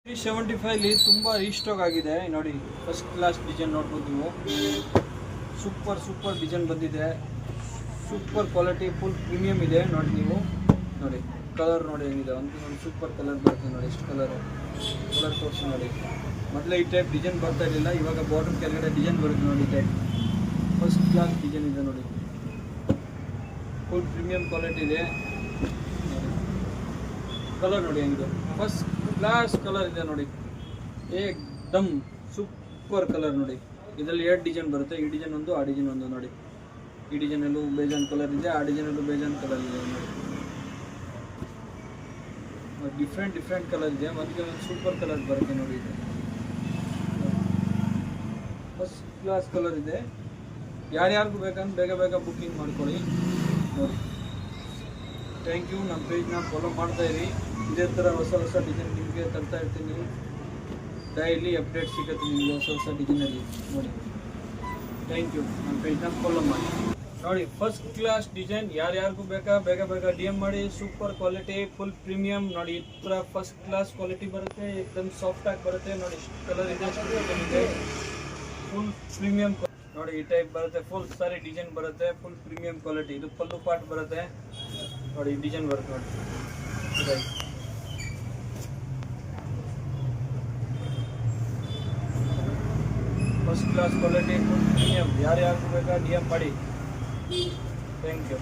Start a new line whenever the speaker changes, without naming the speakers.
375 ತುಂಬ ರೀಸ್ಟಾಕ್ ಆಗಿದೆ ನೋಡಿ. ಫಸ್ಟ್ ಕ್ಲಾಸ್ ಡಿಸೈನ್ ನೋಡ್ಬೋದು ನೀವು. ಸೂಪರ್ ಡಿಸೈನ್ ಬಂದಿದೆ. ಸೂಪರ್ ಕ್ವಾಲಿಟಿ ಫುಲ್ ಪ್ರೀಮಿಯಂ ಇದೆ ನೋಡಿ. ನೀವು ನೋಡಿ ಕಲರ್ ನೋಡಿ ಹೆಂಗಿದೆ. ಒಂದು ಸೂಪರ್ ಕಲರ್ ಬರುತ್ತೆ ನೋಡಿ. ಎಷ್ಟು ಕಲರ್ ತೋರಿಸಿ ನೋಡಿ. ಮೊದಲೇ ಈ ಟೈಪ್ ಡಿಸೈನ್ ಬರ್ತಾ ಇರಲಿಲ್ಲ, ಇವಾಗ ಬಾರ್ಡರ್ ಕೆಳಗಡೆ ಡಿಸೈನ್ ಬರುತ್ತೆ ನೋಡಿ. ಈ ಟೈಪ್ ಫಸ್ಟ್ ಕ್ಲಾಸ್ ಡಿಸೈನ್ ಇದೆ ನೋಡಿ. ಫುಲ್ ಪ್ರೀಮಿಯಂ ಕ್ವಾಲಿಟಿ ಇದೆ. ಕಲರ್ ನೋಡಿ ಹೆಂಗಿದೆ. ಫಸ್ಟ್ ಕ್ಲಾಸ್ ಕಲರ್ ಇದೆ ನೋಡಿ. ಏಕ್ದಮ್ ಸೂಪರ್ ಕಲರ್ ನೋಡಿ. ಇದರಲ್ಲಿ 2 ಡಿಸೈನ್ ಬರುತ್ತೆ. ಈ ಡಿಸೈನ್ ಒಂದು, ಆ ಡಿಸೈನ್ ಒಂದು ನೋಡಿ. ಈ ಡಿಸೈನಲ್ಲೂ ಬೇಜಾನ್ ಕಲರ್ ಇದೆ, ಆ ಡಿಸೈನಲ್ಲೂ ಬೇಜಾನ್ ಕಲರ್ ಇದೆ ನೋಡಿ. ಡಿಫ್ರೆಂಟ್ ಕಲರ್ ಇದೆ. ಮತ್ತೆ ಒಂದು ಸೂಪರ್ ಕಲರ್ ಬರುತ್ತೆ ನೋಡಿ. ಇದು ಫಸ್ಟ್ ಕ್ಲಾಸ್ ಕಲರ್ ಇದೆ. ಯಾರ್ಯಾರಿಗೂ ಬೇಕಂದ್ರೆ ಬೇಗ ಬುಕ್ಕಿಂಗ್ ಮಾಡ್ಕೊಳ್ಳಿ ನೋಡಿ. Thank you. ನಮ್ಮ ಪೇಜ್ನ ಫಾಲೋ ಮಾಡ್ತಾ ಇರಿ. ಇದೇ ಥರ ಹೊಸ ಡಿಸೈನ್ ನಿಮಗೆ ತರ್ತಾ ಇರ್ತೀನಿ. ಡೈಲಿ ಅಪ್ಡೇಟ್ ಸಿಗುತ್ತೆ ನಿಮಗೆ ಹೊಸ ಡಿಸೈನಲ್ಲಿ ನೋಡಿ. Thank you. ನಮ್ಮ ಪೇಜ್ನ ಫಾಲೋ ಮಾಡಿ ನೋಡಿ. ಫಸ್ಟ್ ಕ್ಲಾಸ್ ಡಿಸೈನ್ ಯಾರ್ಯಾರಿಗೂ ಬೇಗ ಡಿ ಎಮ್ ಮಾಡಿ. ಸೂಪರ್ ಕ್ವಾಲಿಟಿ ಫುಲ್ ಪ್ರೀಮಿಯಂ ನೋಡಿ. ಈ ಥರ ಫಸ್ಟ್ ಕ್ಲಾಸ್ ಕ್ವಾಲಿಟಿ ಬರುತ್ತೆ. ಏಕದಮ್ ಸಾಫ್ಟ್ ಆಗಿ ಬರುತ್ತೆ ನೋಡಿ. ಕಲರ್ ಇದೆ, ಫುಲ್ ಪ್ರೀಮಿಯಂ ನೋಡಿ. ಈ ಟೈಪ್ ಬರುತ್ತೆ. ಫುಲ್ ಸಾರಿ ಡಿಸೈನ್ ಬರುತ್ತೆ. Full premium quality. ಇದು ಪಲ್ಲು ಪಾರ್ಟ್ ಬರುತ್ತೆ ನೋಡಿ. ಡಿಸೈನ್ ಬರುತ್ತೆ ನೋಡಿ. First class quality full premium. ಯಾರ್ಯಾರಿಗೂ ಬೇಕಾ ಡಿ ಎಮ್ ಮಾಡಿ. Thank you.